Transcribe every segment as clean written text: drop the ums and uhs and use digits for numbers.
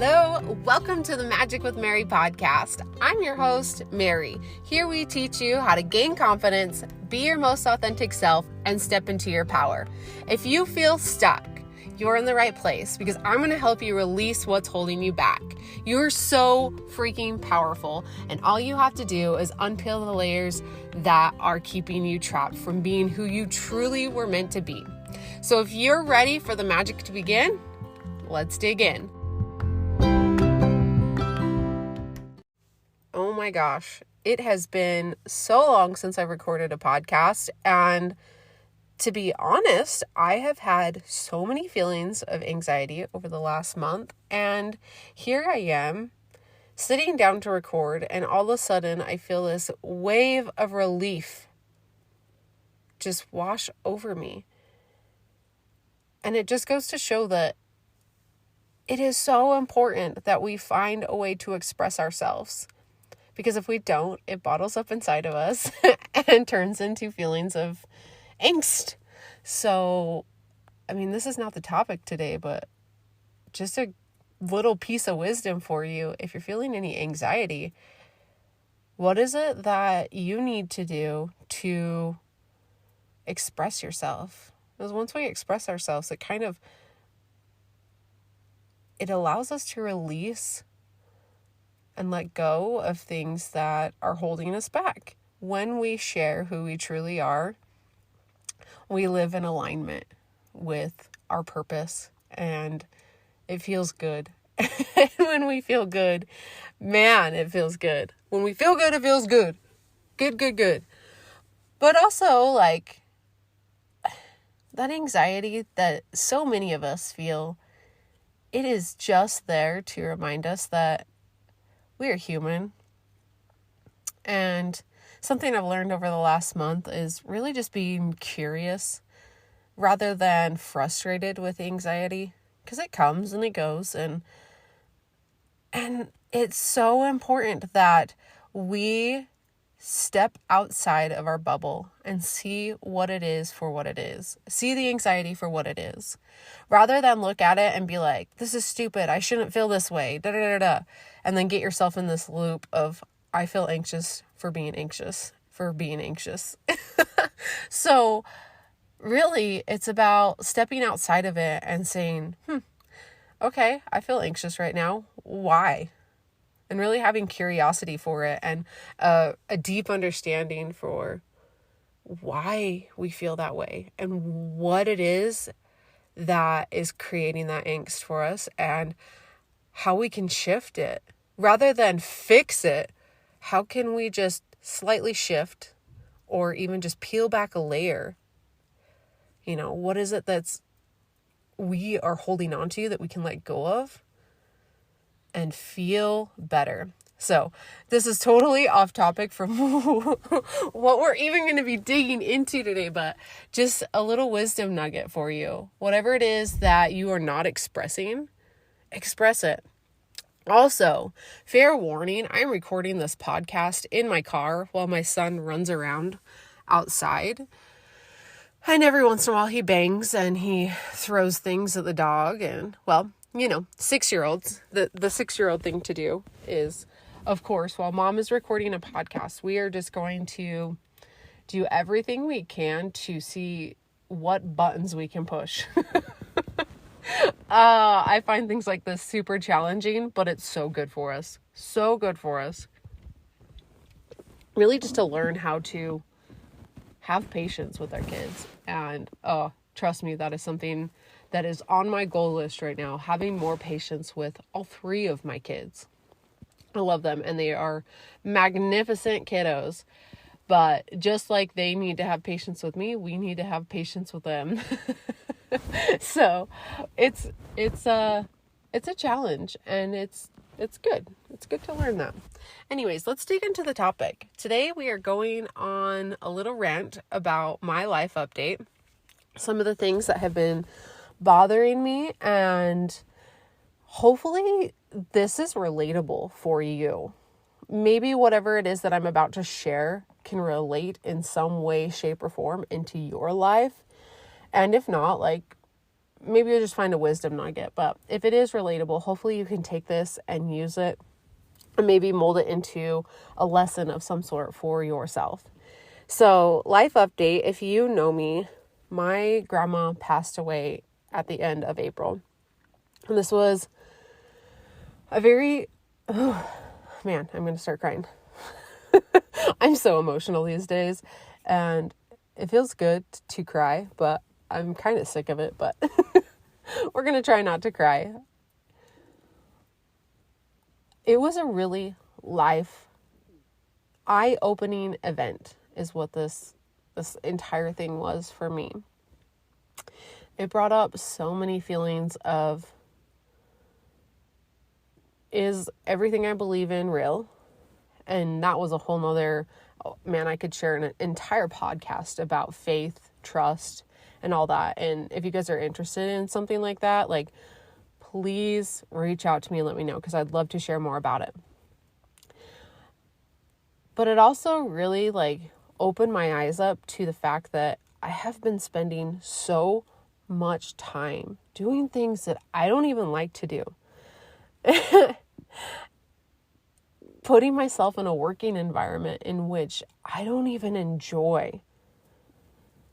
Hello, welcome to the Magic with Mary podcast. I'm your host, Mary. Here we teach you how to gain confidence, be your most authentic self, and step into your power. If you feel stuck, you're in the right place because I'm going to help you release what's holding you back. You're so freaking powerful, and all you have to do is unpeel the layers that are keeping you trapped from being who you truly were meant to be. So if you're ready for the magic to begin, let's dig in. Oh my gosh, it has been so long since I recorded a podcast, and to be honest, I have had so many feelings of anxiety over the last month, and here I am sitting down to record, and all of a sudden I feel this wave of relief just wash over me. And it just goes to show that it is so important that we find a way to express ourselves. Because if we don't, it bottles up inside of us and turns into feelings of angst. So, this is not the topic today, but just a little piece of wisdom for you. If you're feeling any anxiety, what is it that you need to do to express yourself? Because once we express ourselves, it allows us to release and let go of things that are holding us back. When we share who we truly are, we live in alignment with our purpose, and it feels good. When we feel good, man, it feels good. When we feel good, it feels good. Good. But also, that anxiety that so many of us feel, it is just there to remind us that we are human. And something I've learned over the last month is really just being curious rather than frustrated with anxiety, because it comes and it goes, and it's so important that we step outside of our bubble and see what it is for what it is. See the anxiety for what it is. Rather than look at it and be like, this is stupid, I shouldn't feel this way, and then get yourself in this loop of, I feel anxious for being anxious. So really, it's about stepping outside of it and saying, okay, I feel anxious right now. Why? And really having curiosity for it and a deep understanding for why we feel that way and what it is that is creating that angst for us and how we can shift it. Rather than fix it, how can we just slightly shift or even just peel back a layer? What is it that's we are holding on to that we can let go of and feel better? So this is totally off topic from what we're even going to be digging into today, but just a little wisdom nugget for you. Whatever it is that you are not expressing, express it. Also, fair warning, I'm recording this podcast in my car while my son runs around outside. And every once in a while he bangs and he throws things at the dog. And 6-year-olds, the 6-year-old thing to do is, of course, while mom is recording a podcast, we are just going to do everything we can to see what buttons we can push. I find things like this super challenging, but it's so good for us. So good for us. Really just to learn how to have patience with our kids. And trust me, that is something that is on my goal list right now, having more patience with all 3 of my kids. I love them, and they are magnificent kiddos. But just like they need to have patience with me, we need to have patience with them. So it's a challenge, and it's good. It's good to learn that. Anyways, let's dig into the topic. Today we are going on a little rant about my life update, some of the things that have been bothering me, and hopefully this is relatable for you. Maybe whatever it is that I'm about to share can relate in some way, shape, or form into your life. And if not, maybe you'll just find a wisdom nugget. But if it is relatable, hopefully you can take this and use it and maybe mold it into a lesson of some sort for yourself. So, life update, if you know me, my grandma passed away at the end of April. And this was a very, oh man, I'm going to start crying. I'm so emotional these days, and it feels good to cry, but I'm kind of sick of it, but we're going to try not to cry. It was a really eye-opening event is what this entire thing was for me. It brought up so many feelings of, is everything I believe in real? And that was a whole nother, man, I could share an entire podcast about faith, trust, and all that. And if you guys are interested in something like that, like, please reach out to me and let me know, because I'd love to share more about it. But it also really opened my eyes up to the fact that I have been spending so much time doing things that I don't even like to do. Putting myself in a working environment in which I don't even enjoy.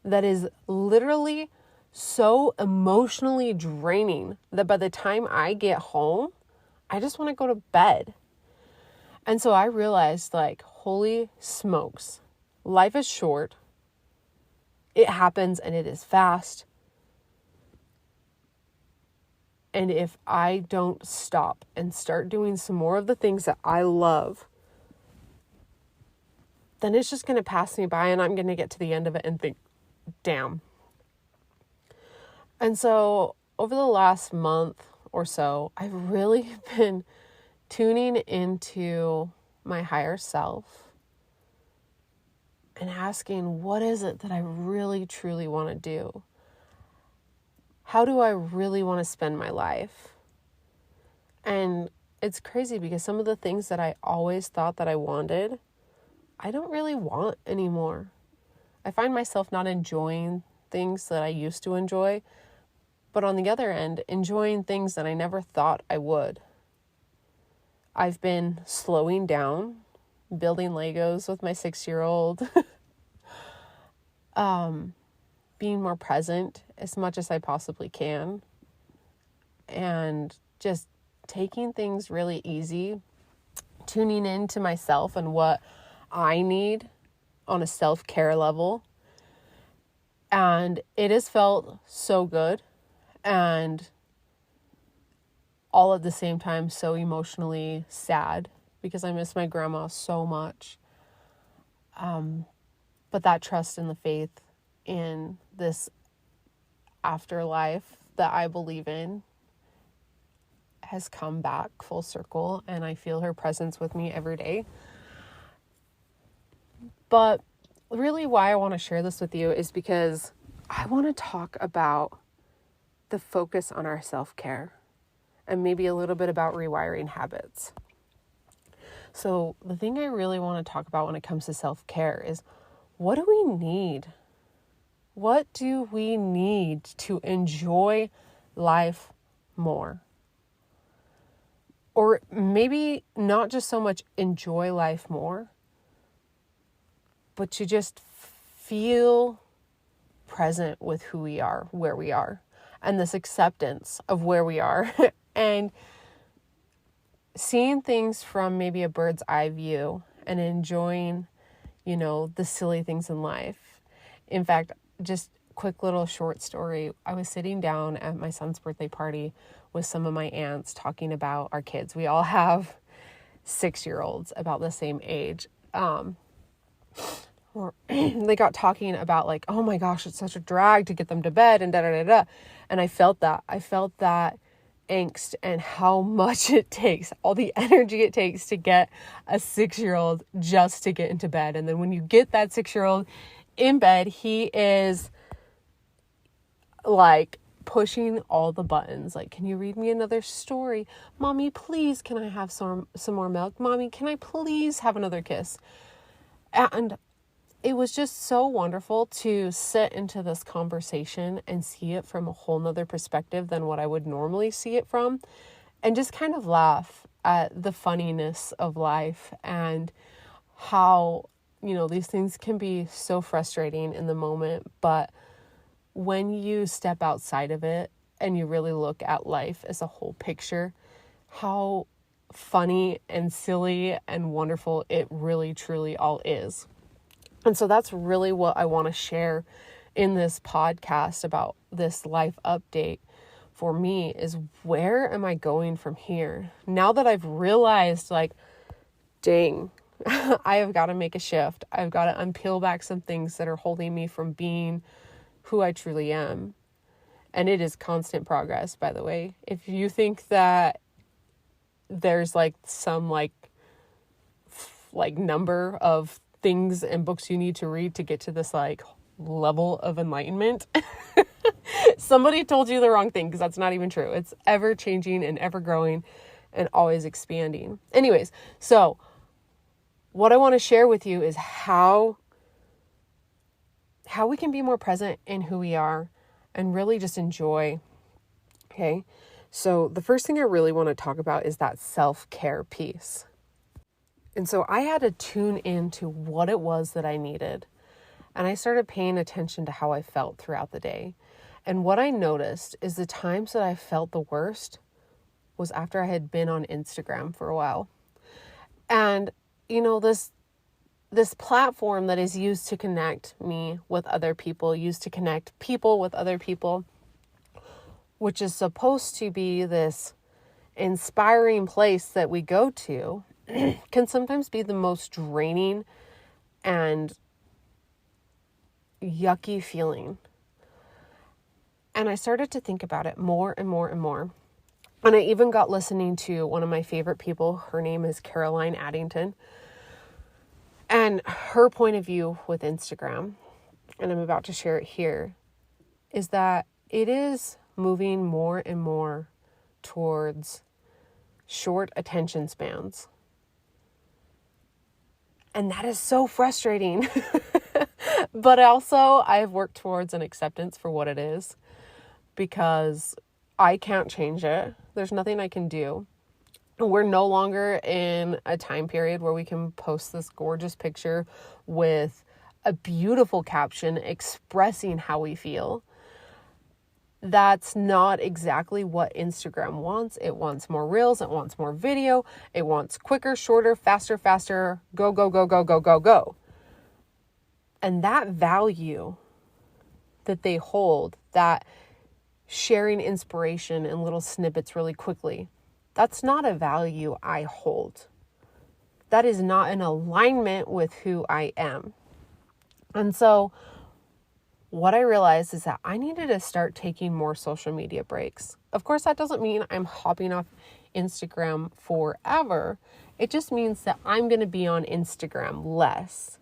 That is literally so emotionally draining that by the time I get home, I just want to go to bed. And so I realized, holy smokes, life is short. It happens and it is fast. And if I don't stop and start doing some more of the things that I love, then it's just going to pass me by, and I'm going to get to the end of it and think, damn. And so over the last month or so, I've really been tuning into my higher self and asking, what is it that I really, truly want to do? How do I really want to spend my life? And it's crazy because some of the things that I always thought that I wanted, I don't really want anymore. I find myself not enjoying things that I used to enjoy, but on the other end, enjoying things that I never thought I would. I've been slowing down, building Legos with my 6-year-old, being more present as much as I possibly can, and just taking things really easy, tuning into myself and what I need on a self-care level. And it has felt so good, and all at the same time so emotionally sad because I miss my grandma so much. But that trust and the faith in this afterlife that I believe in has come back full circle, and I feel her presence with me every day. But really why I want to share this with you is because I want to talk about the focus on our self-care and maybe a little bit about rewiring habits. So the thing I really want to talk about when it comes to self-care is, what do we need? What do we need to enjoy life more? Or maybe not just so much enjoy life more, but to just feel present with who we are, where we are, and this acceptance of where we are, and seeing things from maybe a bird's eye view and enjoying, the silly things in life. In fact, just quick little short story. I was sitting down at my son's birthday party with some of my aunts talking about our kids. We all have 6-year-olds about the same age. They got talking about oh my gosh, it's such a drag to get them to bed and da-da-da-da. And I felt that angst and how much it takes, all the energy it takes to get a 6-year-old just to get into bed. And then when you get that 6-year-old in bed, he is pushing all the buttons. Can you read me another story? Mommy, please, can I have some more milk? Mommy, can I please have another kiss? And it was just so wonderful to sit into this conversation and see it from a whole nother perspective than what I would normally see it from, and just kind of laugh at the funniness of life and how, these things can be so frustrating in the moment, but when you step outside of it and you really look at life as a whole picture, how funny and silly and wonderful it really truly all is. And so that's really what I want to share in this podcast about this life update for me is, where am I going from here? Now that I've realized, like, dang, I have got to make a shift. I've got to unpeel back some things that are holding me from being who I truly am. And it is constant progress, by the way. If you think that there's some number of things and books you need to read to get to this level of enlightenment, somebody told you the wrong thing, because that's not even true. It's ever changing and ever growing and always expanding. Anyways, so what I want to share with you is how we can be more present in who we are and really just enjoy. Okay. So the first thing I really want to talk about is that self-care piece. And so I had to tune into what it was that I needed. And I started paying attention to how I felt throughout the day. And what I noticed is the times that I felt the worst was after I had been on Instagram for a while. And, this platform that is used to connect me with other people, used to connect people with other people, which is supposed to be this inspiring place that we go to, can sometimes be the most draining and yucky feeling. And I started to think about it more and more and more. And I even got listening to one of my favorite people. Her name is Caroline Addington. And her point of view with Instagram, and I'm about to share it here, is that it is moving more and more towards short attention spans. And that is so frustrating. But also, I've worked towards an acceptance for what it is, because I can't change it. There's nothing I can do. We're no longer in a time period where we can post this gorgeous picture with a beautiful caption expressing how we feel. That's not exactly what Instagram wants. It wants more reels. It wants more video. It wants quicker, shorter, faster, go, go, go, go, go, go, go. And that value that they hold, that sharing inspiration in little snippets really quickly, that's not a value I hold. That is not in alignment with who I am. And so what I realized is that I needed to start taking more social media breaks. Of course, that doesn't mean I'm hopping off Instagram forever. It just means that I'm going to be on Instagram less.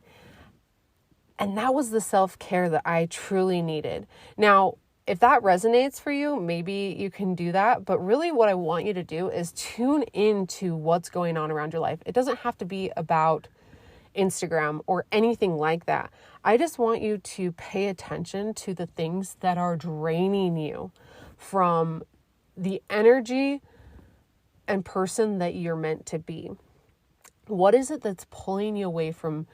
And that was the self-care that I truly needed. Now, if that resonates for you, maybe you can do that. But really what I want you to do is tune into what's going on around your life. It doesn't have to be about Instagram or anything like that. I just want you to pay attention to the things that are draining you from the energy and person that you're meant to be. What is it that's pulling you away from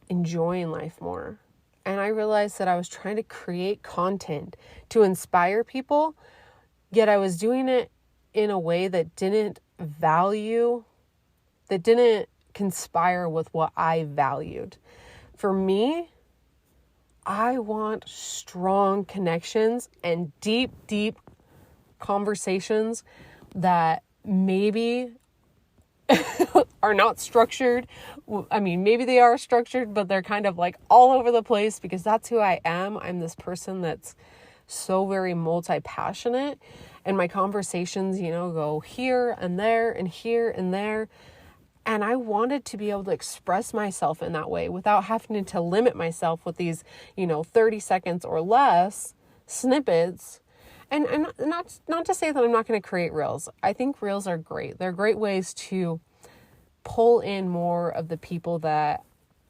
enjoying life more? And I realized that I was trying to create content to inspire people, yet I was doing it in a way that didn't conspire with what I valued. For me, I want strong connections and deep, deep conversations that maybe are not structured. I mean, maybe they are structured, but they're kind of all over the place, because that's who I am. I'm this person that's so very multi-passionate, and my conversations, go here and there and here and there. And I wanted to be able to express myself in that way without having to limit myself with these, 30 seconds or less snippets. And not to say that I'm not going to create reels. I think reels are great. They're great ways to pull in more of the people that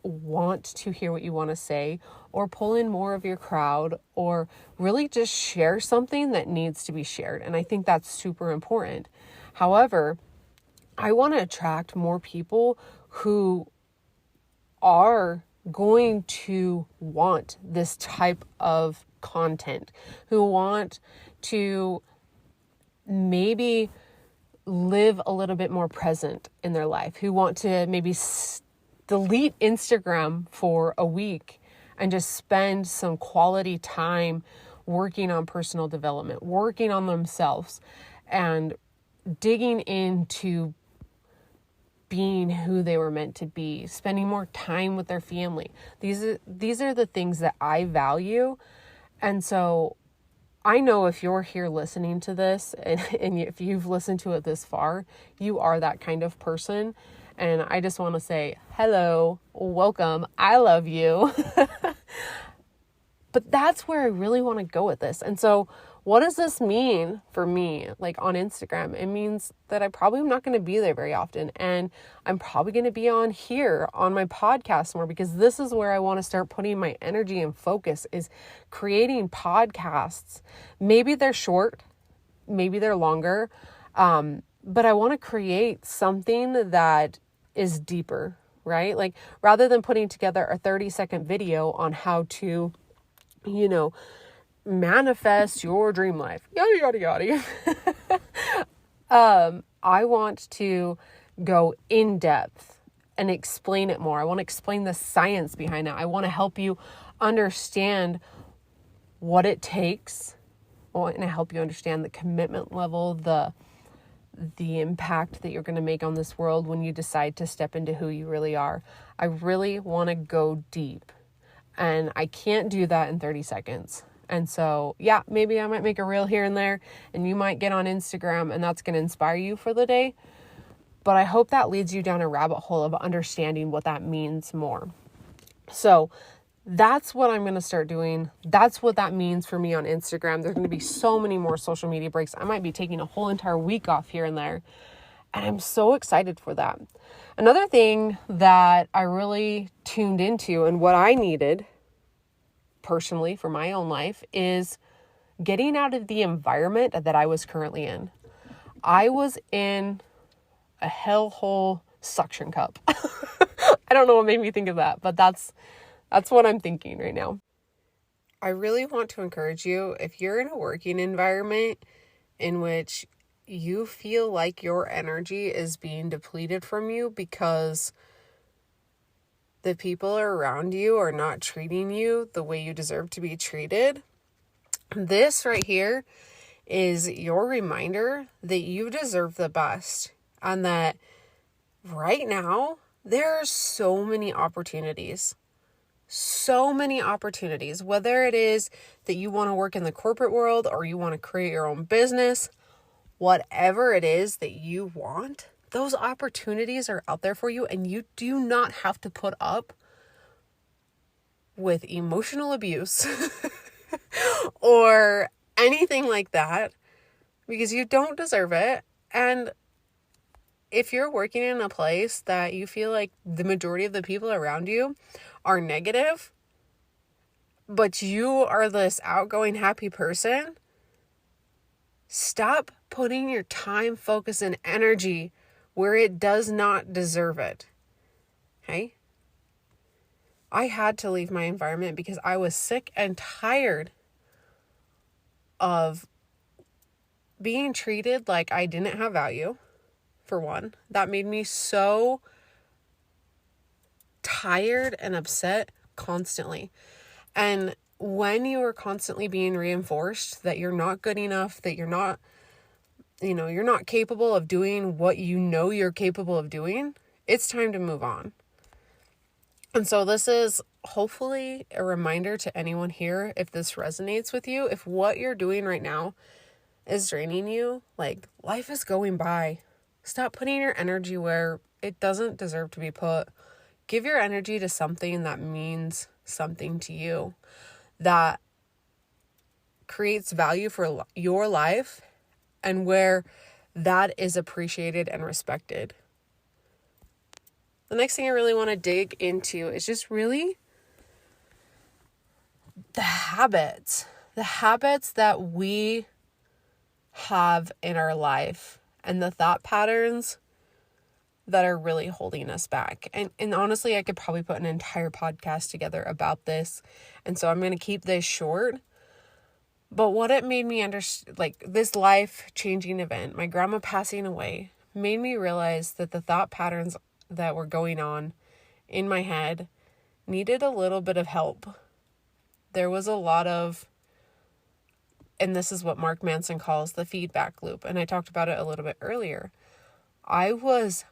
want to hear what you want to say, or pull in more of your crowd, or really just share something that needs to be shared. And I think that's super important. However, I want to attract more people who are going to want this type of content, who want to maybe live a little bit more present in their life, who want to maybe delete Instagram for a week and just spend some quality time working on personal development, working on themselves, and digging into being who they were meant to be, spending more time with their family. These are the things that I value. And so I know if you're here listening to this and if you've listened to it this far, you are that kind of person. And I just want to say, hello, welcome, I love you. But that's where I really want to go with this. And so what does this mean for me, like on Instagram? It means that I probably am not going to be there very often. And I'm probably going to be on here on my podcast more, because this is where I want to start putting my energy and focus, is creating podcasts. Maybe they're short, maybe they're longer. But I want to create something that is deeper, right? Like rather than putting together a 30-second video on how to, manifest your dream life, yada, yada, yada. I want to go in depth and explain it more. I want to explain the science behind it. I want to help you understand what it takes. I want to help you understand the commitment level, the impact that you're going to make on this world when you decide to step into who you really are. I really want to go deep, and I can't do that in 30 seconds. And so, yeah, maybe I might make a reel here and there, and you might get on Instagram, and that's going to inspire you for the day. But I hope that leads you down a rabbit hole of understanding what that means more. So that's what I'm going to start doing. That's what that means for me on Instagram. There's going to be so many more social media breaks. I might be taking a whole entire week off here and there. And I'm so excited for that. Another thing that I really tuned into and what I needed personally for my own life is getting out of the environment that I was currently in. I was in a hellhole suction cup. I don't know what made me think of that, but that's what I'm thinking right now. I really want to encourage you, if you're in a working environment in which you feel like your energy is being depleted from you because the people around you are not treating you the way you deserve to be treated, this right here is your reminder that you deserve the best, and that right now there are so many opportunities, whether it is that you want to work in the corporate world or you want to create your own business, whatever it is that you want, those opportunities are out there for you, and you do not have to put up with emotional abuse or anything like that, because you don't deserve it. And if you're working in a place that you feel like the majority of the people around you are negative, but you are this outgoing, happy person, stop putting your time, focus, and energy where it does not deserve it. Okay? I had to leave my environment because I was sick and tired of being treated like I didn't have value, for one. That made me so tired and upset constantly. And when you are constantly being reinforced that you're not good enough, that you're not capable of doing what you know you're capable of doing, it's time to move on. And so this is hopefully a reminder to anyone here, if this resonates with you, if what you're doing right now is draining you, like, life is going by. Stop putting your energy where it doesn't deserve to be put. Give your energy to something that means something to you, that creates value for your life, and where that is appreciated and respected. the next thing I really want to dig into is just really the habits that we have in our life and the thought patterns that are really holding us back. And honestly, I could probably put an entire podcast together about this. And so I'm going to keep this short. But what it made me understand, like this life-changing event, my grandma passing away, made me realize that the thought patterns that were going on in my head needed a little bit of help. There was a lot of, and this is what Mark Manson calls the feedback loop, and I talked about it a little bit earlier. I was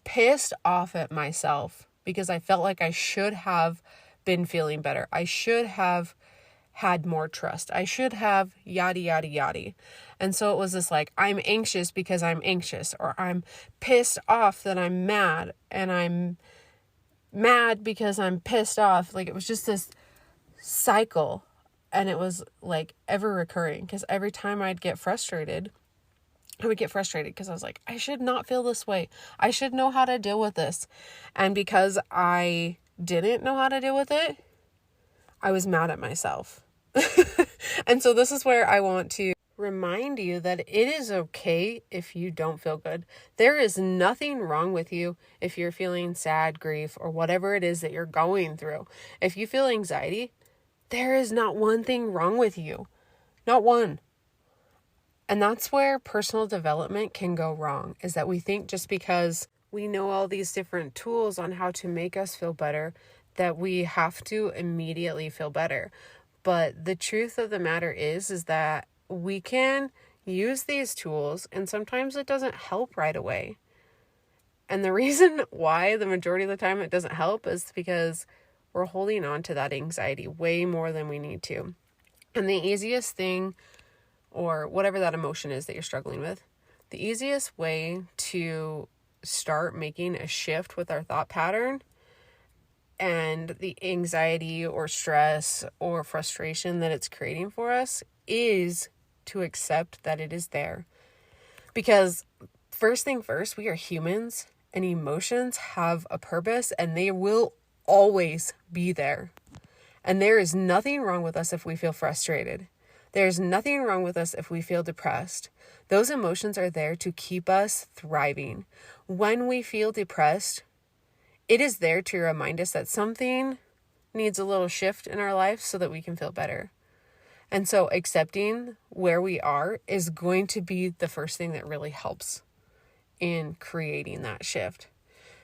pissed off at myself because I felt like I should have been feeling better. I should have had more trust. I should have yada, yada, yada. And so it was this like, I'm anxious because I'm anxious, or I'm pissed off that I'm mad, and I'm mad because I'm pissed off. Like, it was just this cycle, and it was like ever recurring, because every time I'd get frustrated, I would get frustrated because I was like, I should not feel this way. I should know how to deal with this. And because I didn't know how to deal with it, I was mad at myself. And so this is where I want to remind you that it is okay if you don't feel good. There is nothing wrong with you if you're feeling sad, grief, or whatever it is that you're going through. If you feel anxiety, there is not one thing wrong with you. Not one. And that's where personal development can go wrong, is that we think just because we know all these different tools on how to make us feel better, that we have to immediately feel better. But the truth of the matter is that we can use these tools, and sometimes it doesn't help right away. And the reason why the majority of the time it doesn't help is because we're holding on to that anxiety way more than we need to. And the easiest thing, or whatever that emotion is that you're struggling with, the easiest way to start making a shift with our thought pattern and the anxiety or stress or frustration that it's creating for us is to accept that it is there. Because first thing first, we are humans, and emotions have a purpose, and they will always be there. And there is nothing wrong with us if we feel frustrated. There's nothing wrong with us if we feel depressed. Those emotions are there to keep us thriving. When we feel depressed, it is there to remind us that something needs a little shift in our life so that we can feel better. And so accepting where we are is going to be the first thing that really helps in creating that shift.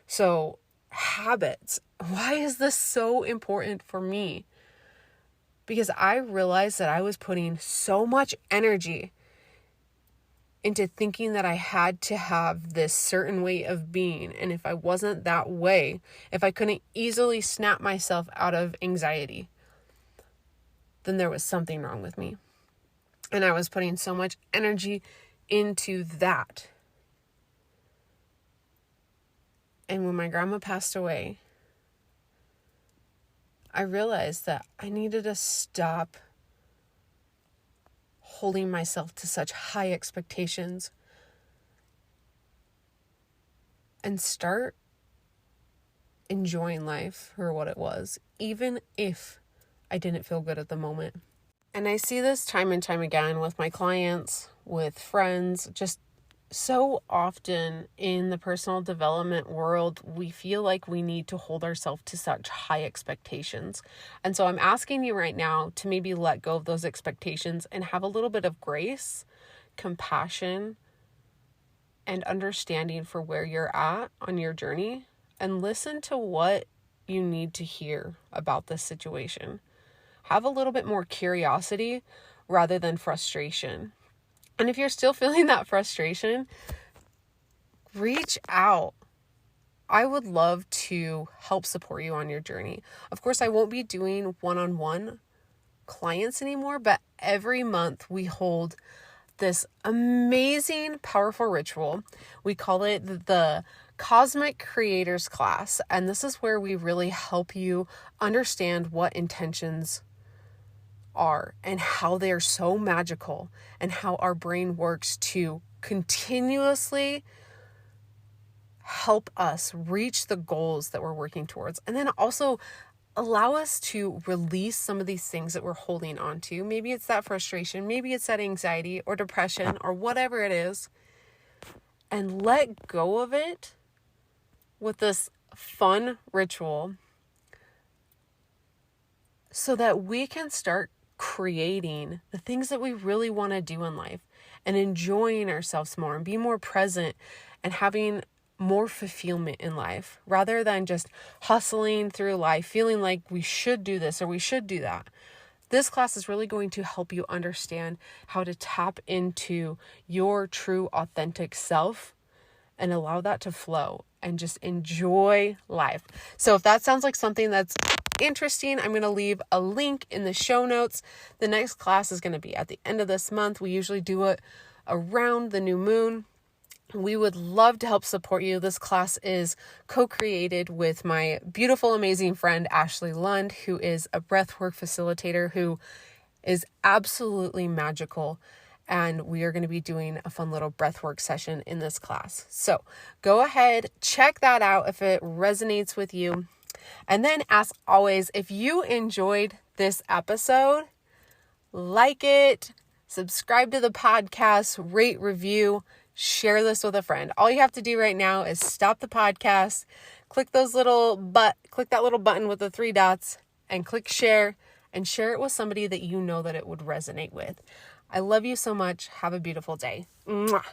So habits. Why is this so important for me? Because I realized that I was putting so much energy into thinking that I had to have this certain way of being. And if I wasn't that way, if I couldn't easily snap myself out of anxiety, then there was something wrong with me. And I was putting so much energy into that. And when my grandma passed away, I realized that I needed to stop holding myself to such high expectations and start enjoying life for what it was, even if I didn't feel good at the moment. And I see this time and time again with my clients, with friends, just so often in the personal development world, we feel like we need to hold ourselves to such high expectations. And so I'm asking you right now to maybe let go of those expectations and have a little bit of grace, compassion, and understanding for where you're at on your journey, and listen to what you need to hear about this situation. Have a little bit more curiosity rather than frustration. And if you're still feeling that frustration, reach out. I would love to help support you on your journey. Of course, I won't be doing one-on-one clients anymore, but every month we hold this amazing, powerful ritual. We call it the Cosmic Creators Class. And this is where we really help you understand what intentions are and how they are so magical, and how our brain works to continuously help us reach the goals that we're working towards. And then also allow us to release some of these things that we're holding on to. Maybe it's that frustration, maybe it's that anxiety or depression or whatever it is, and let go of it with this fun ritual so that we can start creating the things that we really want to do in life and enjoying ourselves more and be more present and having more fulfillment in life rather than just hustling through life, feeling like we should do this or we should do that. This class is really going to help you understand how to tap into your true, authentic self and allow that to flow and just enjoy life. So if that sounds like something that's interesting, I'm going to leave a link in the show notes. The next class is going to be at the end of this month. We usually do it around the new moon. We would love to help support you. This class is co-created with my beautiful, amazing friend, Ashley Lund, who is a breathwork facilitator who is absolutely magical. And we are going to be doing a fun little breathwork session in this class. So go ahead, check that out if it resonates with you. And then, as always, if you enjoyed this episode, like it, subscribe to the podcast, rate, review, share this with a friend. All you have to do right now is stop the podcast, click that little button with the 3 dots, and click share, and share it with somebody that you know that it would resonate with. I love you so much. Have a beautiful day. Mwah.